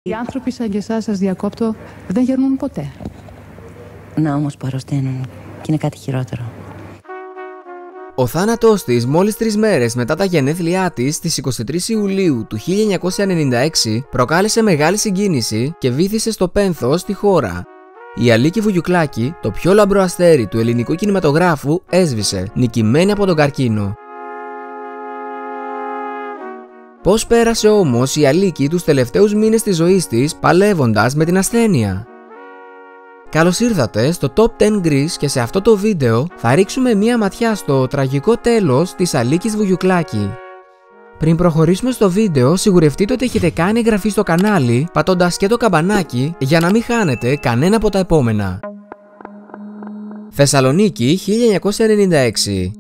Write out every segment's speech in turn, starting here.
Οι άνθρωποι σαν και εσάς, σας διακόπτω, δεν γερνούν ποτέ. Να όμως που αρρωσταίνουν και είναι κάτι χειρότερο. Ο θάνατός της μόλις 3 μέρες μετά τα γενέθλιά της στις 23 Ιουλίου του 1996 προκάλεσε μεγάλη συγκίνηση και βύθισε στο πένθος τη χώρα. Η Αλίκη Βουγιουκλάκη, το πιο λαμπρό αστέρι του ελληνικού κινηματογράφου, έσβησε, νικημένη από τον καρκίνο. Πώς πέρασε όμως η Αλίκη τους τελευταίους μήνες της ζωής της παλεύοντας με την ασθένεια? Καλώς ήρθατε στο Top 10 Greece και σε αυτό το βίντεο θα ρίξουμε μία ματιά στο τραγικό τέλος της Αλίκης Βουγιουκλάκη. Πριν προχωρήσουμε στο βίντεο, σιγουρευτείτε ότι έχετε κάνει εγγραφή στο κανάλι πατώντας και το καμπανάκι για να μην χάνετε κανένα από τα επόμενα. Θεσσαλονίκη 1996.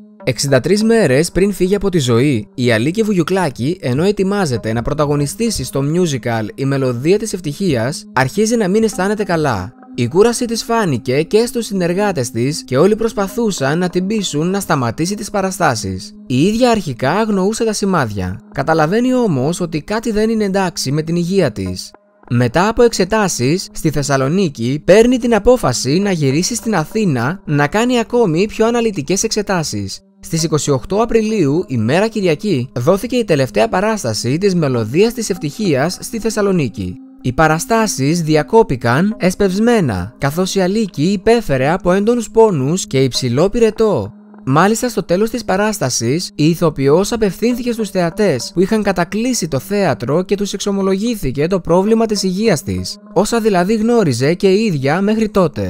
63 μέρες πριν φύγει από τη ζωή, η Αλίκη Βουγιουκλάκη, ενώ ετοιμάζεται να πρωταγωνιστήσει στο musical «Η Μελωδία της Ευτυχίας», αρχίζει να μην αισθάνεται καλά. Η κούραση της φάνηκε και στους συνεργάτες της και όλοι προσπαθούσαν να την πείσουν να σταματήσει τις παραστάσεις. Η ίδια αρχικά αγνοούσε τα σημάδια. Καταλαβαίνει όμως ότι κάτι δεν είναι εντάξει με την υγεία της. Μετά από εξετάσεις στη Θεσσαλονίκη, παίρνει την απόφαση να γυρίσει στην Αθήνα να κάνει ακόμη πιο αναλυτικές εξετάσεις. Στις 28 Απριλίου, ημέρα Κυριακή, δόθηκε η τελευταία παράσταση της Μελωδίας της Ευτυχίας στη Θεσσαλονίκη. Οι παραστάσεις διακόπηκαν εσπευσμένα, καθώς η Αλίκη υπέφερε από έντονους πόνους και υψηλό πυρετό. Μάλιστα στο τέλος της παράστασης, η ηθοποιός απευθύνθηκε στους θεατές που είχαν κατακλείσει το θέατρο και τους εξομολογήθηκε το πρόβλημα της υγείας της, όσα δηλαδή γνώριζε και η ίδια μέχρι τότε.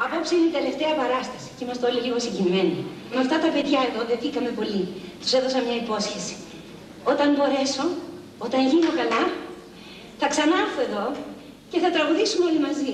Απόψε είναι η τελευταία παράσταση και είμαστε όλοι λίγο συγκινημένοι. Με αυτά τα παιδιά εδώ δεθήκαμε πολύ. Τους έδωσα μια υπόσχεση. Όταν μπορέσω, όταν γίνω καλά, θα ξανάρθω εδώ και θα τραγουδήσουμε όλοι μαζί.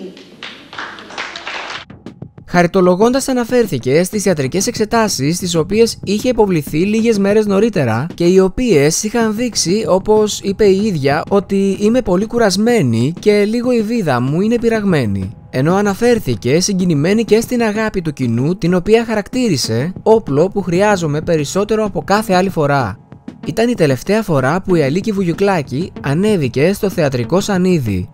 Χαριτολογώντας αναφέρθηκε στις ιατρικές εξετάσεις τις οποίες είχε υποβληθεί λίγες μέρες νωρίτερα και οι οποίες είχαν δείξει, όπως είπε η ίδια, ότι είμαι πολύ κουρασμένη και λίγο η βίδα μου είναι πειραγμένη. Ενώ αναφέρθηκε συγκινημένη και στην αγάπη του κοινού, την οποία χαρακτήρισε όπλο που χρειάζομαι περισσότερο από κάθε άλλη φορά. Ήταν η τελευταία φορά που η Αλίκη Βουγιουκλάκη ανέβηκε στο θεατρικό σανίδι.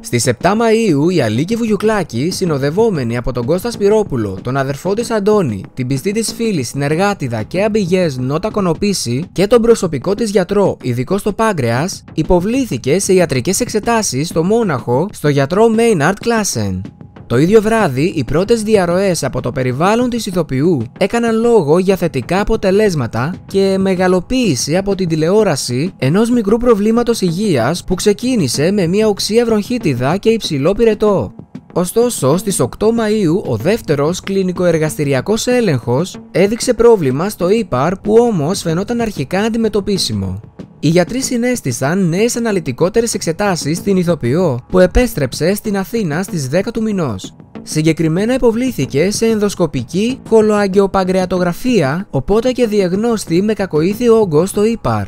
Στις 7 Μαΐου η Αλίκη Βουγιουκλάκη, συνοδευόμενη από τον Κώστα Σπυρόπουλο, τον αδερφό της Αντώνη, την πιστή της φίλη συνεργάτιδα και αμπηγές Νότα Κονοπίση και τον προσωπικό της γιατρό, ειδικό στο πάγκρεας, υποβλήθηκε σε ιατρικές εξετάσεις στο Μόναχο στο γιατρό Μέιναρτ Κλάσεν. Το ίδιο βράδυ, οι πρώτες διαρροές από το περιβάλλον της ηθοποιού έκαναν λόγο για θετικά αποτελέσματα και μεγαλοποίηση από την τηλεόραση ενός μικρού προβλήματος υγείας που ξεκίνησε με μια οξεία βροχίτιδα και υψηλό πυρετό. Ωστόσο, στις 8 Μαΐου, ο δεύτερος κλινικοεργαστηριακός έλεγχος έδειξε πρόβλημα στο ύπαρ που όμως φαινόταν αρχικά αντιμετωπίσιμο. Οι γιατροί συνέστησαν νέες αναλυτικότερες εξετάσεις στην ηθοποιό που επέστρεψε στην Αθήνα στις 10 του μηνός. Συγκεκριμένα υποβλήθηκε σε ενδοσκοπική κολοαγκαιοπαγκρεατογραφία, οπότε και διαγνώστη με κακοήθη όγκο στο ύπαρ.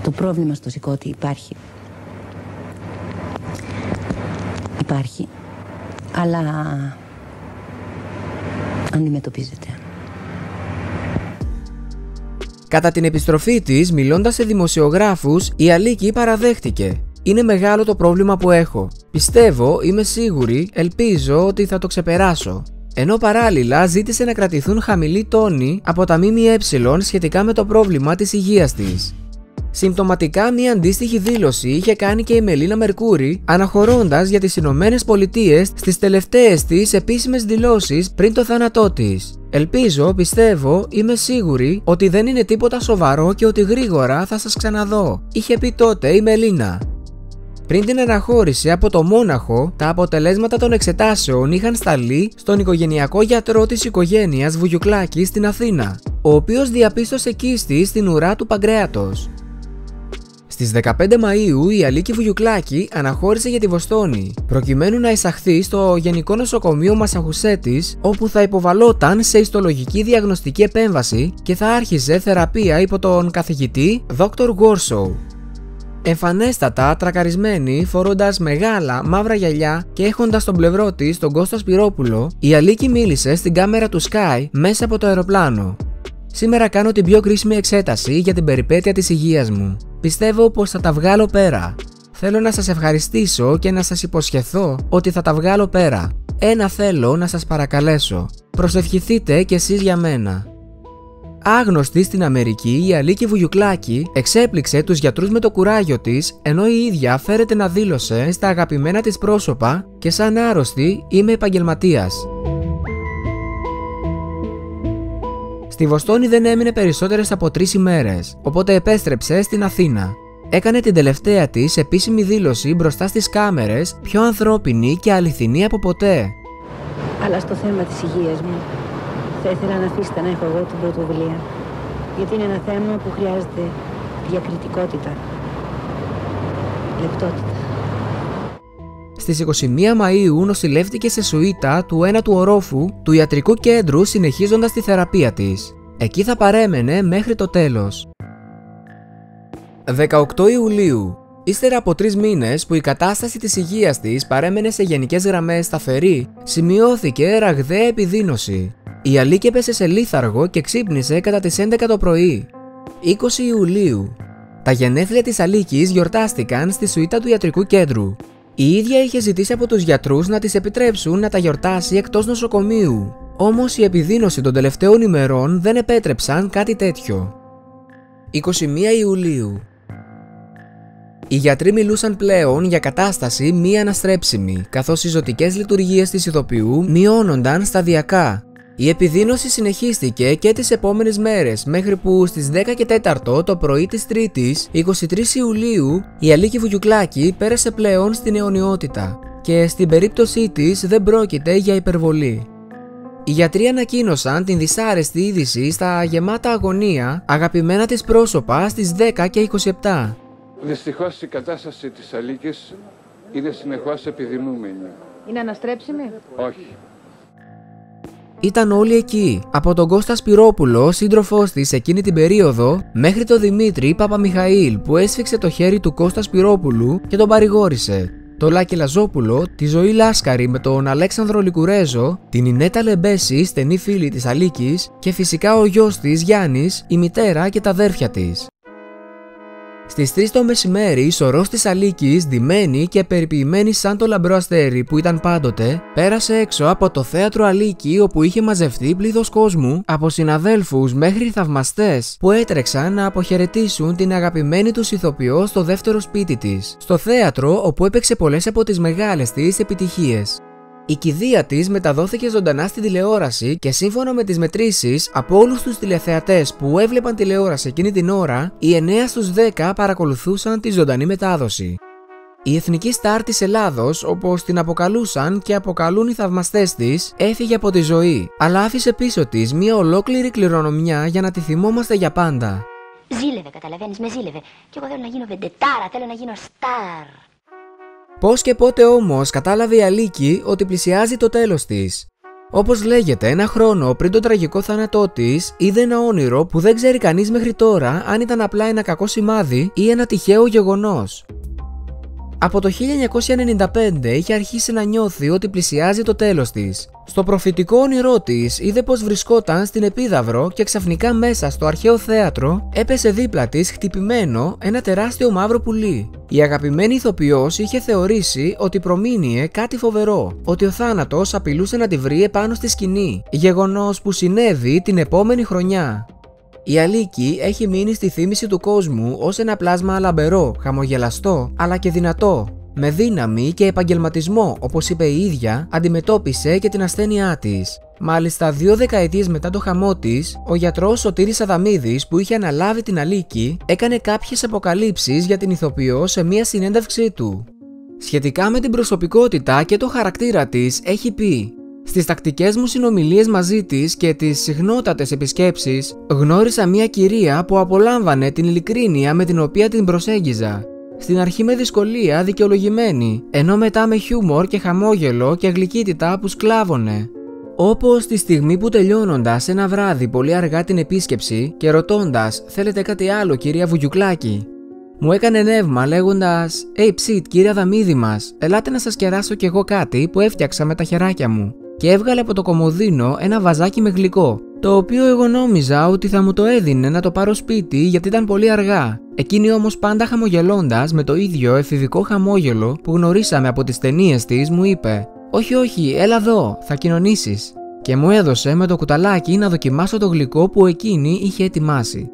Το πρόβλημα στο σηκώτη υπάρχει. Υπάρχει, αλλά αντιμετωπίζεται. Κατά την επιστροφή της, μιλώντας σε δημοσιογράφους, η Αλίκη παραδέχτηκε: «Είναι μεγάλο το πρόβλημα που έχω. Πιστεύω, είμαι σίγουρη, ελπίζω ότι θα το ξεπεράσω». Ενώ παράλληλα ζήτησε να κρατηθούν χαμηλοί τόνοι από τα ΜΜΕ σχετικά με το πρόβλημα της υγείας της. Συμπτωματικά, μία αντίστοιχη δήλωση είχε κάνει και η Μελίνα Μερκούρη, αναχωρώντας για τις Ηνωμένες Πολιτείες στις τελευταίες της επίσημες δηλώσεις πριν το θάνατό της. «Ελπίζω, πιστεύω, είμαι σίγουρη ότι δεν είναι τίποτα σοβαρό και ότι γρήγορα θα σας ξαναδώ», είχε πει τότε η Μελίνα. Πριν την αναχώρηση από το Μόναχο, τα αποτελέσματα των εξετάσεων είχαν σταλεί στον οικογενειακό γιατρό της οικογένειας Βουγιουκλάκη στην Αθήνα, ο οποίος διαπίστωσε κίστη στην ουρά του παγκρέατος. Στις 15 Μαΐου η Αλίκη Βουγιουκλάκη αναχώρησε για τη Βοστόνη, προκειμένου να εισαχθεί στο Γενικό Νοσοκομείο Μασαχουσέτης, όπου θα υποβαλόταν σε ιστολογική διαγνωστική επέμβαση και θα άρχιζε θεραπεία υπό τον καθηγητή Dr. Warsaw. Εμφανέστατα τρακαρισμένη, φορώντας μεγάλα μαύρα γυαλιά και έχοντας στον πλευρό της τον Κώστα Σπυρόπουλο, η Αλίκη μίλησε στην κάμερα του Sky μέσα από το αεροπλάνο. «Σήμερα κάνω την πιο κρίσιμη εξέταση για την περιπέτεια της υγείας μου. Πιστεύω πως θα τα βγάλω πέρα. Θέλω να σας ευχαριστήσω και να σας υποσχεθώ ότι θα τα βγάλω πέρα. Ένα θέλω να σας παρακαλέσω. Προσευχηθείτε κι εσείς για μένα. Άγνωστη στην Αμερική, η Αλίκη Βουγιουκλάκη εξέπληξε τους γιατρούς με το κουράγιο της, ενώ η ίδια φέρεται να δήλωσε στα αγαπημένα της πρόσωπα και σαν άρρωστη είμαι επαγγελματίας. Στη Βοστόνη δεν έμεινε περισσότερες από 3 ημέρες, οπότε επέστρεψε στην Αθήνα. Έκανε την τελευταία της επίσημη δήλωση μπροστά στις κάμερες, πιο ανθρώπινη και αληθινή από ποτέ. Αλλά στο θέμα της υγείας μου, θα ήθελα να αφήσετε να έχω εγώ την πρωτοβουλία. Γιατί είναι ένα θέμα που χρειάζεται διακριτικότητα, λεπτότητα. Στις 21 Μαΐου νοσηλεύτηκε σε σουίτα του 1ου ορόφου του ιατρικού κέντρου, συνεχίζοντας τη θεραπεία της. Εκεί θα παρέμενε μέχρι το τέλος. 18 Ιουλίου. Ύστερα από 3 μήνες που η κατάσταση της υγείας της παρέμενε σε γενικές γραμμές σταθερή, σημειώθηκε ραγδαία επιδείνωση. Η Αλίκη έπεσε σε λίθαργο και ξύπνησε κατά τις 11 το πρωί. 20 Ιουλίου. Τα γενέθλια της Αλίκης γιορτάστηκαν στη σουίτα του ιατρικού κέντρου. Η ίδια είχε ζητήσει από τους γιατρούς να της επιτρέψουν να τα γιορτάσει εκτός νοσοκομείου. Όμως η επιδείνωση των τελευταίων ημερών δεν επέτρεψαν κάτι τέτοιο. 21 Ιουλίου. Οι γιατροί μιλούσαν πλέον για κατάσταση μη αναστρέψιμη, καθώς οι ζωτικές λειτουργίες της ηθοποιού μειώνονταν σταδιακά. Η επιδείνωση συνεχίστηκε και τις επόμενες μέρες, μέχρι που στις 10 και 4 το πρωί της Τρίτης, 23 Ιουλίου, η Αλίκη Βουγιουκλάκη πέρασε πλέον στην αιωνιότητα και στην περίπτωσή της δεν πρόκειται για υπερβολή. Οι γιατροί ανακοίνωσαν την δυσάρεστη είδηση στα γεμάτα αγωνία αγαπημένα της πρόσωπα στις 10 και 27. Δυστυχώς η κατάσταση της Αλίκης είναι συνεχώς επιδεινούμενη. Είναι αναστρέψιμη? Όχι. Ήταν όλοι εκεί, από τον Κώστα Σπυρόπουλο, σύντροφός της εκείνη την περίοδο, μέχρι τον Δημήτρη Παπαμιχαήλ που έσφιξε το χέρι του Κώστα Σπυρόπουλου και τον παρηγόρησε, το Λάκη Λαζόπουλο, τη Ζωή Λάσκαρη με τον Αλέξανδρο Λικουρέζο, την Ινέτα Λεμπέση, στενή φίλη της Αλίκης, και φυσικά ο γιος της Γιάννης, η μητέρα και τα αδέρφια της. Στις 3 το μεσημέρι, η σωρός της Αλίκης, ντυμένη και περιποιημένη σαν το λαμπρό αστέρι που ήταν πάντοτε, πέρασε έξω από το θέατρο Αλίκη, όπου είχε μαζευτεί πλήθος κόσμου, από συναδέλφους μέχρι θαυμαστές που έτρεξαν να αποχαιρετήσουν την αγαπημένη τους ηθοποιό στο δεύτερο σπίτι της, στο θέατρο όπου έπαιξε πολλές από τις μεγάλες της επιτυχίες. Η κηδεία της μεταδόθηκε ζωντανά στην τηλεόραση και σύμφωνα με τις μετρήσεις από όλους τους τηλεθεατές που έβλεπαν τηλεόραση εκείνη την ώρα, οι 9 στους 10 παρακολουθούσαν τη ζωντανή μετάδοση. Η εθνική στάρ της Ελλάδος, όπως την αποκαλούσαν και αποκαλούν οι θαυμαστές της, έφυγε από τη ζωή, αλλά άφησε πίσω της μια ολόκληρη κληρονομιά για να τη θυμόμαστε για πάντα. Ζήλευε, καταλαβαίνεις, με ζήλευε. Και εγώ θέλω να γίνω βεντετάρα, θέλω να γίνω στάρ. Πώς και πότε όμως κατάλαβε η Αλίκη ότι πλησιάζει το τέλος της. Όπως λέγεται, ένα χρόνο πριν τον τραγικό θάνατό της, είδε ένα όνειρο που δεν ξέρει κανείς μέχρι τώρα αν ήταν απλά ένα κακό σημάδι ή ένα τυχαίο γεγονός. Από το 1995 είχε αρχίσει να νιώθει ότι πλησιάζει το τέλος της. Στο προφητικό όνειρό της είδε πως βρισκόταν στην Επίδαυρο και ξαφνικά μέσα στο αρχαίο θέατρο έπεσε δίπλα της χτυπημένο ένα τεράστιο μαύρο πουλί. Η αγαπημένη ηθοποιός είχε θεωρήσει ότι προμήνυε κάτι φοβερό, ότι ο θάνατος απειλούσε να τη βρει επάνω στη σκηνή, γεγονός που συνέβη την επόμενη χρονιά. Η Αλίκη έχει μείνει στη θύμηση του κόσμου ως ένα πλάσμα λαμπερό, χαμογελαστό, αλλά και δυνατό. Με δύναμη και επαγγελματισμό, όπως είπε η ίδια, αντιμετώπισε και την ασθένειά της. Μάλιστα, 2 δεκαετίες μετά το χαμό της, ο γιατρός Σωτήρης Αδαμίδης, που είχε αναλάβει την Αλίκη, έκανε κάποιες αποκαλύψεις για την ηθοποιό σε μία συνέντευξή του. Σχετικά με την προσωπικότητα και το χαρακτήρα της, έχει πει: «Στις τακτικές μου συνομιλίες μαζί της και τις συχνότατες επισκέψεις, γνώρισα μια κυρία που απολάμβανε την ειλικρίνεια με την οποία την προσέγγιζα. Στην αρχή με δυσκολία δικαιολογημένη, ενώ μετά με χιούμορ και χαμόγελο και γλυκύτητα που σκλάβωνε. Όπως τη στιγμή που τελειώνοντας ένα βράδυ πολύ αργά την επίσκεψη και ρωτώντας «Θέλετε κάτι άλλο, κυρία Βουγιουκλάκη?» μου έκανε νεύμα λέγοντας ψιτ, κύριε Αδαμίδη μας, ελάτε να σας κεράσω κι εγώ κάτι που έφτιαξα με τα χεράκια μου». Και έβγαλε από το κομοδίνο ένα βαζάκι με γλυκό. Το οποίο εγώ νόμιζα ότι θα μου το έδινε να το πάρω σπίτι γιατί ήταν πολύ αργά. Εκείνη όμως πάντα χαμογελώντας με το ίδιο εφηβικό χαμόγελο που γνωρίσαμε από τις ταινίες της μου είπε «Όχι, όχι, έλα εδώ, θα κοινωνήσεις». Και μου έδωσε με το κουταλάκι να δοκιμάσω το γλυκό που εκείνη είχε ετοιμάσει.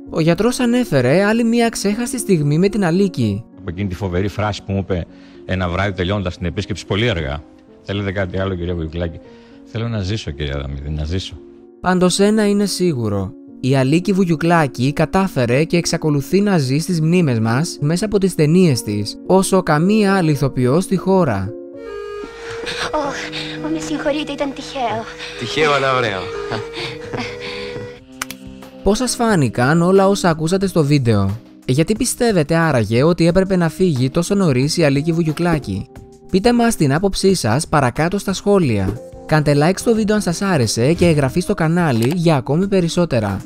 Ο γιατρός ανέφερε άλλη μια ξέχαστη στιγμή με την Αλίκη. Από εκείνη τη φοβερή φράση που μου είπε ένα βράδυ τελειώντας την επίσκεψη πολύ αργά. Θέλετε κάτι άλλο, κυρία Βουγιουκλάκη? Θέλω να ζήσω, κυρία Αδαμίδη, να ζήσω. Πάντως ένα είναι σίγουρο. Η Αλίκη Βουγιουκλάκη κατάφερε και εξακολουθεί να ζει στις μνήμες μας μέσα από τις ταινίες της, όσο καμία άλλη ηθοποιός στη χώρα. Με συγχωρείτε, ήταν τυχαίο. Τυχαίο, αλλά ωραίο. Πώς σας φάνηκαν όλα όσα ακούσατε στο βίντεο? Γιατί πιστεύετε άραγε ότι έπρεπε να φύγει τόσο νωρίς η Αλίκη Βουγιουκλάκη? Πείτε μας την άποψή σας παρακάτω στα σχόλια. Κάντε like στο βίντεο αν σας άρεσε και εγγραφή στο κανάλι για ακόμη περισσότερα.